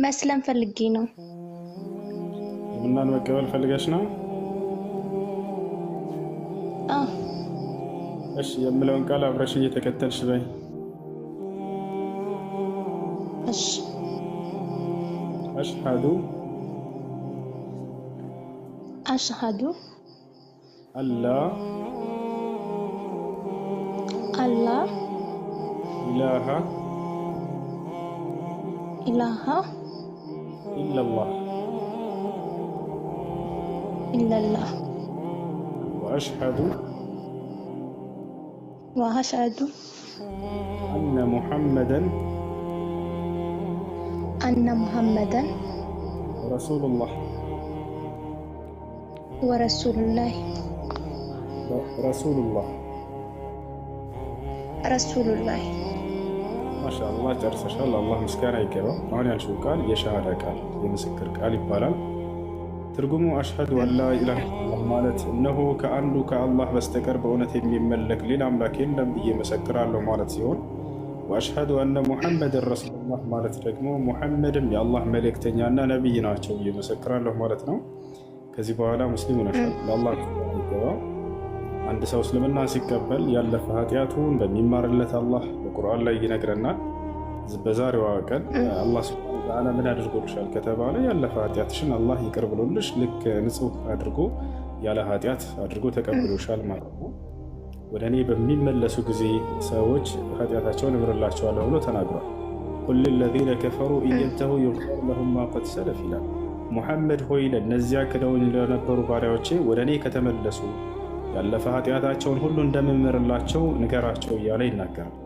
መስለም ፈልጌ ነው። ምናን መቀበል ፈልገሽ ነው? እሺ የምለውን ቃል አብረሽ እየተከተልሽ በይ። እሺ አሽሃዱ አላ ኢላሃ ኢላላህ ወአሽሃዱ አነ ሙሐመደን ረሱሉላህ ረሱሉላህ። ማሻአላህ ጨርሰሻል። አላህ ምስጋና ይገባው። አሁን ያልሽው ቃል የሸሃዳ ቃል የምስክር ቃል ይባላል። ትርጉሙ አሽሀዱ አን ላ ኢላሃ ኢለላህ ማለት እነሆ ከአንዱ ከአላህ በስተቀር በእውነት የሚመለክ ሌላ አምላክ የለም ብዬ መሰክራለሁ ማለት ሲሆን ወአሽሀዱ አነ ሙሐመድን ረሱሉላህ ማለት ደግሞ ሙሐመድም የአላህ መልእክተኛና ነቢይ ናቸው ብዬ መሰክራለሁ ማለት ነው። ከዚህ በኋላ ሙስሊም ሆነሻል። ለአላህ ይገባው። አንድ ሰው እስልምና ሲቀበል ያለፈ ኃጢአቱ እንደሚማርለት አላህ በቁርአን ላይ ይነግረናል። በዛሬዋ ቀን አላህ ሱብሓነሁ ወተዓላ ምን አድርጎልሻል ከተባለ ያለፈ ኃጢአትሽን አላህ ይቅር ብሎልሽ ልክ ንጹህ አድርጎ ያለ ኃጢአት አድርጎ ተቀብሎሻል ማለት ነው። ወደ እኔ በሚመለሱ ጊዜ ሰዎች ኃጢአታቸውን እምርላቸዋለሁ ብሎ ተናግሯል። ቁል ሊለዚነ ከፈሩ ኢየንተሁ ዩግፈር ለሁም ማ ቀድ ሰለፍ ይላል። ሙሐመድ ሆይ ለእነዚያ ክደውኝ ለነበሩ ባሪያዎቼ ወደ እኔ ከተመለሱ ያለፈ ኃጢአታቸውን ሁሉ እንደምምርላቸው ንገራቸው እያለ ይናገራል።